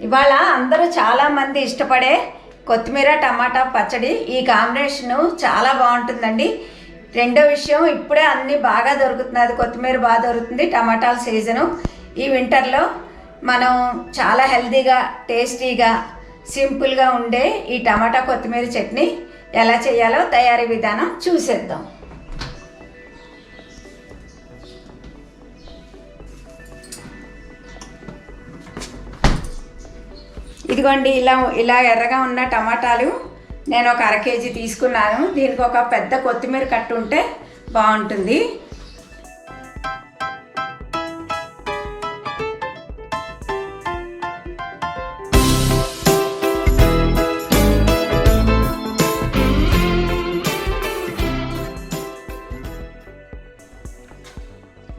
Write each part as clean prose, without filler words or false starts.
ఇవాళ అందరూ చాలామంది ఇష్టపడే కొత్తిమీర టమాటా పచ్చడి. ఈ కాంబినేషను చాలా బాగుంటుందండి. రెండో విషయం, ఇప్పుడే అన్నీ బాగా దొరుకుతున్నది. కొత్తిమీర బాగా దొరుకుతుంది, టమాటాల సీజను. ఈ వింటర్లో మనం చాలా హెల్తీగా, టేస్టీగా, సింపుల్గా ఉండే ఈ టమాటా కొత్తిమీర చట్నీ ఎలా చేయాలో తయారీ విధానం చూసేద్దాం. ఇదిగోండి, ఇలా ఎర్రగా ఉన్న టమాటాలు నేను ఒక 1/2 కేజీ తీసుకున్నాను. దీనికి ఒక పెద్ద కొత్తిమీర కట్టు ఉంటే బాగుంటుంది.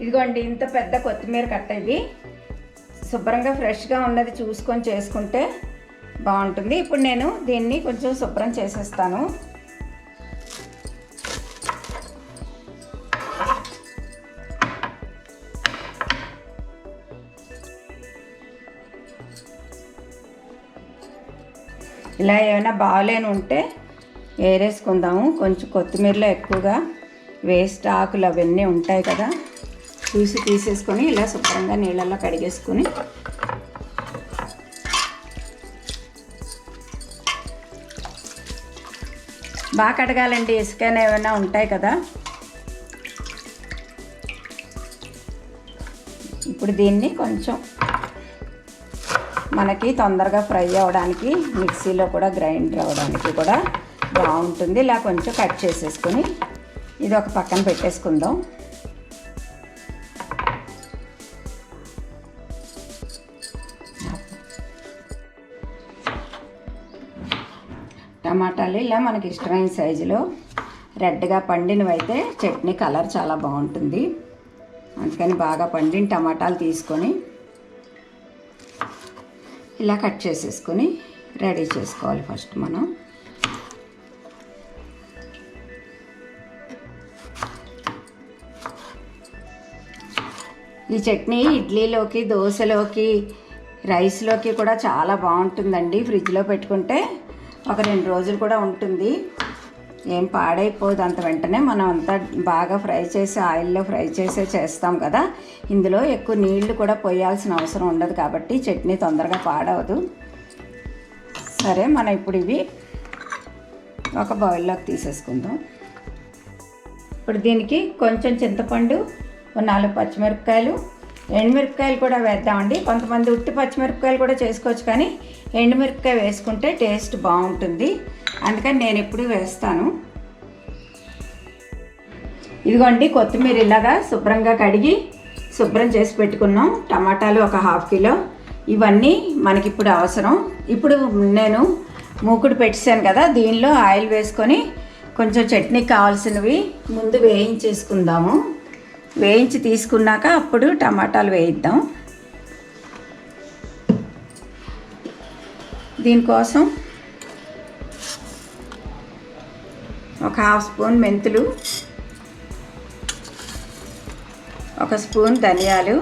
ఇదిగోండి, ఇంత పెద్ద కొత్తిమీర కట్ట. ఇది శుభ్రంగా ఫ్రెష్గా ఉన్నది చూసుకొని చేసుకుంటే బాగుంటుంది. ఇప్పుడు నేను దీన్ని కొంచెం శుభ్రం చేసేస్తాను. ఇలా ఏమైనా బాగలేని ఉంటే వేరేసుకుందాము. కొంచెం కొత్తిమీరలో ఎక్కువగా వేస్ట్ ఆకులు అవన్నీ ఉంటాయి కదా, చూసి తీసేసుకొని ఇలా శుభ్రంగా నీళ్ళల్లో కడిగేసుకొని బాగా కడగాలండి. ఇసుకైనా ఏమైనా ఉంటాయి కదా. ఇప్పుడు దీన్ని కొంచెం మనకి తొందరగా ఫ్రై అవ్వడానికి, మిక్సీలో కూడా గ్రైండర్ అవ్వడానికి కూడా బాగుంటుంది. ఇలా కొంచెం కట్ చేసేసుకొని ఇది ఒక పక్కన పెట్టేసుకుందాం. టమాటాలు ఇలా మనకి ఇష్టమైన సైజులో రెడ్గా పండినవి అయితే చట్నీ కలర్ చాలా బాగుంటుంది. అందుకని బాగా పండిన టమాటాలు తీసుకొని ఇలా కట్ చేసేసుకొని రెడీ చేసుకోవాలి. ఫస్ట్ మనం ఈ చట్నీ ఇడ్లీలోకి, దోశలోకి, రైస్లోకి కూడా చాలా బాగుంటుందండి. ఫ్రిడ్జ్లో పెట్టుకుంటే ఒక 2 రోజులు కూడా ఉంటుంది, ఏం పాడైపోదు. అంత వెంటనే మనం అంతా బాగా ఫ్రై చేసి ఆయిల్లో ఫ్రై చేసే చేస్తాం కదా. ఇందులో ఎక్కువ నీళ్లు కూడా పోయాల్సిన అవసరం ఉండదు కాబట్టి చట్నీ తొందరగా పాడవదు. సరే, మనం ఇప్పుడు ఇవి ఒక బౌల్లోకి తీసేసుకుందాం. ఇప్పుడు దీనికి కొంచెం చింతపండు, 4 పచ్చిమిరపకాయలు, ఎండుమిరపకాయలు కూడా వేద్దామండి. కొంతమంది ఉట్టి పచ్చిమిరపకాయలు కూడా చేసుకోవచ్చు, కానీ ఎండుమిరపకాయ వేసుకుంటే టేస్ట్ బాగుంటుంది. అందుకని నేను ఎప్పుడు వేస్తాను. ఇదిగోండి, కొత్తిమీర ఇలాగా శుభ్రంగా కడిగి శుభ్రం చేసి పెట్టుకున్నాం. టమాటాలు ఒక 1/2 కిలో. ఇవన్నీ మనకి ఇప్పుడు అవసరం. ఇప్పుడు నేను మూకుడు పెట్టేశాను కదా, దీనిలో ఆయిల్ వేసుకొని కొంచెం చట్నీకి కావాల్సినవి ముందు వేయించేసుకుందాము. వేయించి తీసుకున్నాక అప్పుడు టమాటాలు వేయిద్దాం. దీనికోసం ఒక 1/2 స్పూన్ మెంతులు, 1 స్పూన్ ధనియాలు,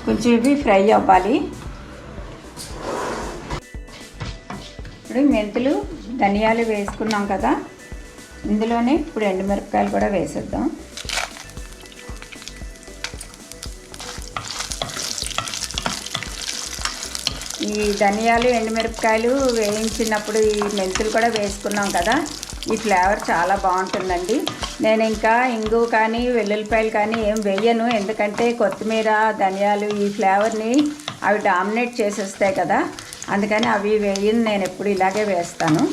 కొంచెం ఇవి ఫ్రై అవ్వాలి. ఇప్పుడు మెంతులు, ధనియాలు వేసుకున్నాం కదా, ఇందులోనే ఇప్పుడు ఎండుమిరపకాయలు కూడా వేసేద్దాం. ఈ ధనియాలు, ఎండుమిరపకాయలు వేయించినప్పుడు ఈ మెంతులు కూడా వేసుకున్నాం కదా, ఈ ఫ్లేవర్ చాలా బాగుంటుందండి. నేను ఇంకా ఇంగు కానీ వెల్లుల్లిపాయలు కానీ ఏం వేయను, ఎందుకంటే కొత్తిమీర, ధనియాలు ఈ ఫ్లేవర్ని అవి డామినేట్ చేసేస్తాయి కదా, అందుకని అవి వేయను. నేను ఎప్పుడు ఇలాగే వేస్తాను.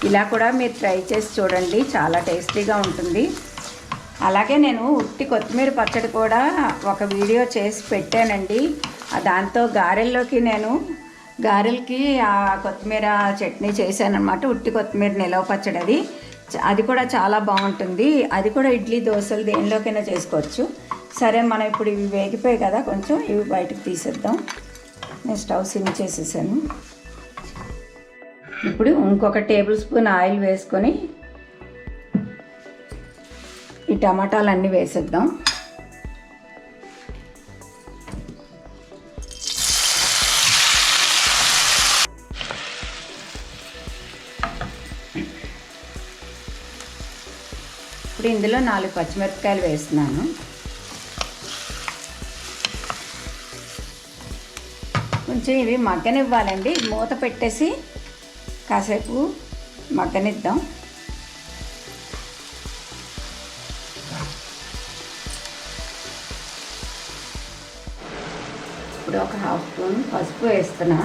ఇలా కూడా మీరు ట్రై చేసి చూడండి, చాలా టేస్టీగా ఉంటుంది. అలాగే నేను ఉట్టి కొత్తిమీర పచ్చడి కూడా ఒక వీడియో చేసి పెట్టానండి. దాంతో గారెలకి ఆ కొత్తిమీర చట్నీ చేశానమాట. ఉట్టి కొత్తిమీర నిలవ పచ్చడి అది కూడా చాలా బాగుంటుంది. అది కూడా ఇడ్లీ, దోశలు దేనిలోకైనా చేసుకోవచ్చు. సరే, మనం ఇప్పుడు ఇవి వేగిపోయాయి కదా, కొంచెం ఇవి బయటకు తీసేద్దాం. నేను స్టవ్ సిమ్ చేసేసాను. ఇప్పుడు ఇంకొక టేబుల్ స్పూన్ ఆయిల్ వేసుకొని ఈ టమాటాలన్నీ వేసేద్దాం. ఇప్పుడు ఇందులో 4 పచ్చిమిరపకాయలు వేస్తున్నాను. కొంచెం ఇవి మగ్గనివ్వాలండి. మూత పెట్టేసి కాసేపు మగ్గనిద్దాం. ఇప్పుడు ఒక 1/2 స్పూన్ పసుపు వేస్తున్నా.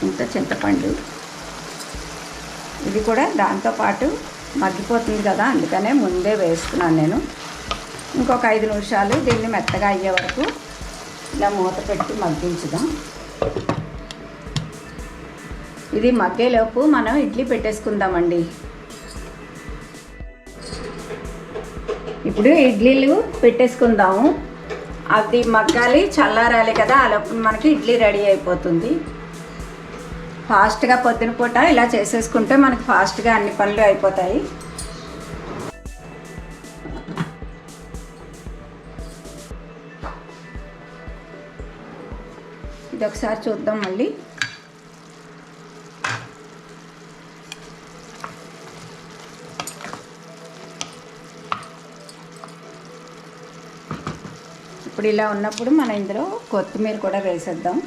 ఇంత చింతపండు, ఇది కూడా దాంతోపాటు మగ్గిపోతుంది కదా, అందుకనే ముందే వేస్తున్నాను నేను. ఇంకొక 5 నిమిషాలు దీన్ని మెత్తగా అయ్యే వరకు ఇలా మూత పెట్టి మగ్గించుదాం. ఇది మగ్గేలోపు మనం ఇడ్లీ పెట్టేసుకుందామండి. ఇప్పుడు ఇడ్లీలు పెట్టేసుకుందాము. అది మగ్గాలి, చల్లారాలి కదా, అలోపు మనకి ఇడ్లీ రెడీ అయిపోతుంది. ఫాస్ట్గా పొద్దున పూట ఇలా చేసేసుకుంటే మనకి ఫాస్ట్గా అన్ని పనులు అయిపోతాయి. ఇది ఒకసారి చూద్దాం మళ్ళీ. ఇప్పుడు ఇలా ఉన్నప్పుడు మనం ఇందులో కొత్తిమీర కూడా వేసేద్దాం.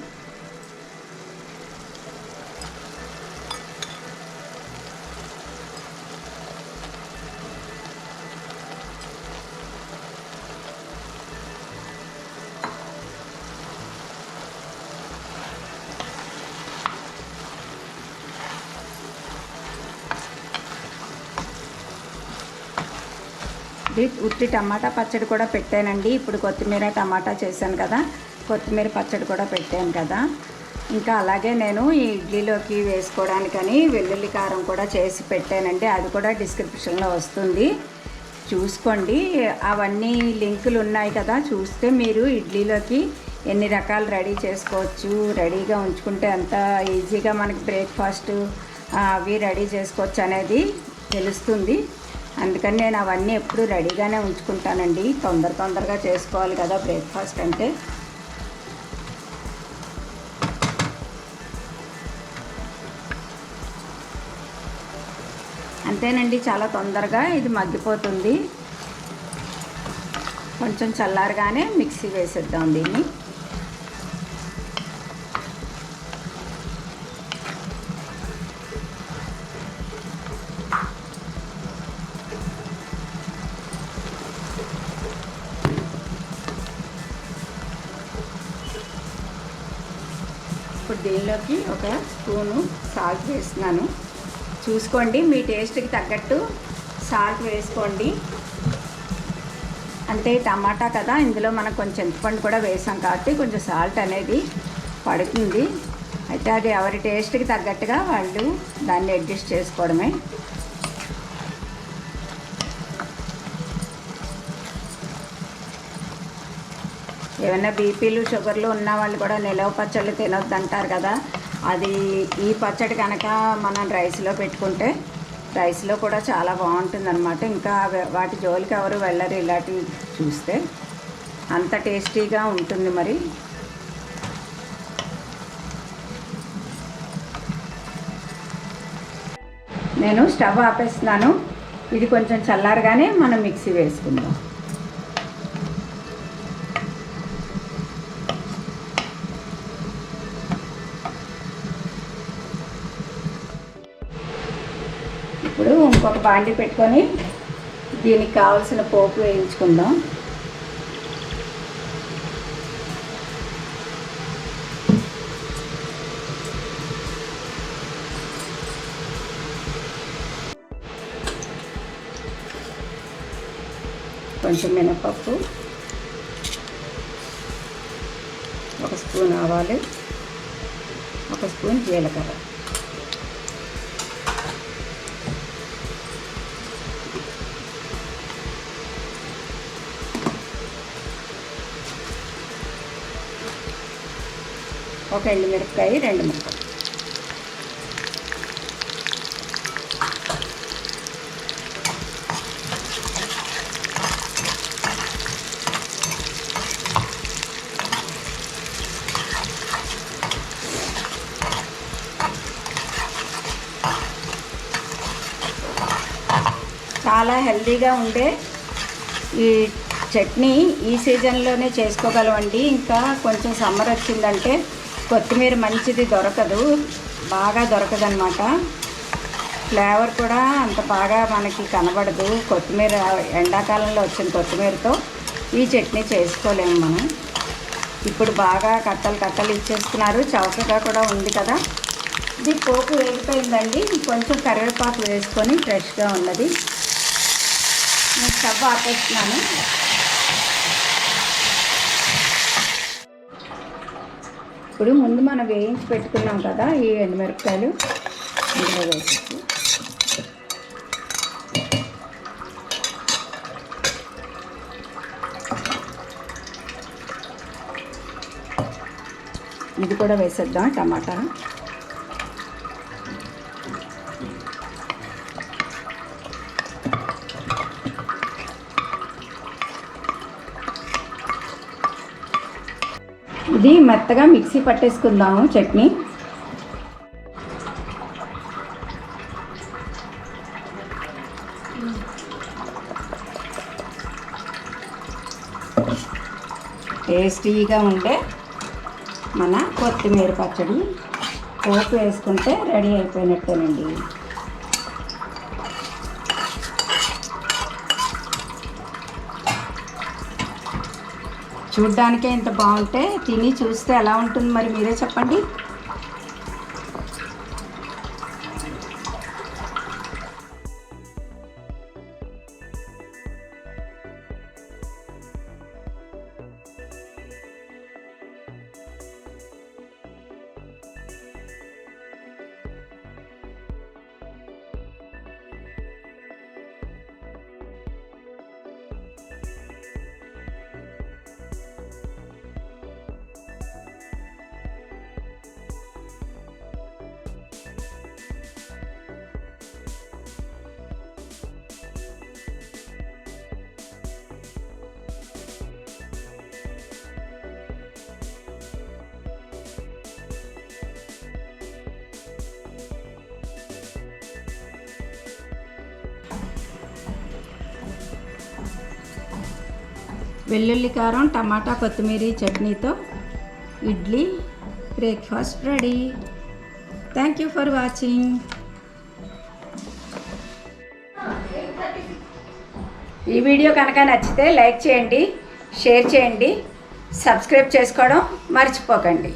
ఉత్తి టమాటా పచ్చడి కూడా పెట్టానండి. ఇప్పుడు కొత్తిమీర టమాటా చేశాను కదా, కొత్తిమీర పచ్చడి కూడా పెట్టాను కదా. ఇంకా అలాగే నేను ఈ ఇడ్లీలోకి వేసుకోవడానికని వెల్లుల్లి కారం కూడా చేసి పెట్టానండి. అది కూడా డిస్క్రిప్షన్లో వస్తుంది, చూసుకోండి. అవన్నీ లింకులు ఉన్నాయి కదా, చూస్తే మీరు ఇడ్లీలోకి ఎన్ని రకాలు రెడీ చేసుకోవచ్చు, రెడీగా ఉంచుకుంటే ఎంత ఈజీగా మనకి బ్రేక్ఫాస్ట్ అవి రెడీ చేసుకోవచ్చు అనేది తెలుస్తుంది. అందుకని నేను అవన్నీ ఎప్పుడు రెడీగానే ఉంచుకుంటానండి. తొందరగా చేసుకోవాలి కదా బ్రేక్ఫాస్ట్ అంటే. అంతేనండి, చాలా తొందరగా ఇది మగ్గిపోతుంది. కొంచెం చల్లారగానే మిక్సీ వేసేద్దాం దీన్ని. ఇప్పుడు దీనిలోకి ఒక స్పూను సాల్ట్ వేస్తున్నాను. చూసుకోండి, మీ టేస్ట్కి తగ్గట్టు సాల్ట్ వేసుకోండి. అంటే టమాటా కదా, ఇందులో మనం కొంచెం చింతపండు కూడా వేసాం కాబట్టి కొంచెం సాల్ట్ అనేది పడుతుంది. అయితే అది ఎవరి టేస్ట్కి తగ్గట్టుగా వాళ్ళు దాన్ని అడ్జస్ట్ చేసుకోవడమే. ఏమైనా బీపీలు షుగర్లు ఉన్న వాళ్ళు కూడా నిలవ పచ్చళ్ళు తినొద్దు అంటారు కదా, అది ఈ పచ్చడి కనుక మనం రైస్లో పెట్టుకుంటే రైస్లో కూడా చాలా బాగుంటుంది అనమాట. ఇంకా వాటి జోలికి ఎవరు వెళ్ళరు, ఇలాంటివి చూస్తే అంత టేస్టీగా ఉంటుంది. మరి నేను స్టవ్ ఆపేస్తున్నాను. ఇది కొంచెం చల్లారగానే మనం మిక్సీ వేసుకుందాం. ఇప్పుడు ఇంకొక బాండి పెట్టుకొని దీనికి కావాల్సిన పోపు వేయించుకుందాం. కొంచెం మినపప్పు, 1 స్పూన్ ఆవాలు, 1 స్పూన్ జీలకర్ర, ఒక ఎండుమిరపకాయ, 2 ముక్కలు. చాలా హెల్తీగా ఉండే ఈ చట్నీ ఈ సీజన్లోనే చేసుకోగలమండి. ఇంకా కొంచెం సమ్మర్ వచ్చిందంటే కొత్తిమీర మంచిది దొరకదు, బాగా దొరకదనమాట. ఫ్లేవర్ కూడా అంత బాగా మనకి కనబడదు. కొత్తిమీర ఎండాకాలంలో వచ్చిన కొత్తిమీరతో ఈ చట్నీ చేసుకోలేము మనం. ఇప్పుడు బాగా కట్టలు ఇచ్చేస్తున్నారు, చౌకగా కూడా ఉంది కదా. ఇది పోపు వేగిపోయిందండి. కొంచెం కరివేపాకు వేసుకొని ఫ్రెష్గా ఉన్నది నేను స్టవ్ ఆపేస్తున్నాను. ఇప్పుడు ముందు మనం వేయించి పెట్టుకున్నాం కదా ఈ ఎండుమిరపకాయలు ఇందులో వేసేసి ఇది కూడా వేసేద్దాం. టమాటా ఇది మెత్తగా మిక్సీ పట్టేసుకుందాము చట్నీ. టేస్టీగా ఉండే మన కొత్తిమీర పచ్చడి పోపు వేసుకుంటే రెడీ అయిపోయినట్టేనండి. చూడ్డానికే ఇంత బాగుంటే తిని చూస్తే ఎలా ఉంటుంది మరి మీరే చెప్పండి. వెల్లుల్లి కారం టమాటా కొత్తిమీర చట్నీతో idli breakfast ready. Thank you for watching. ఈ వీడియో కనుక నచ్చితే లైక్ చేయండి, షేర్ చేయండి, సబ్స్క్రైబ్ చేసుకోవడం మర్చిపోకండి.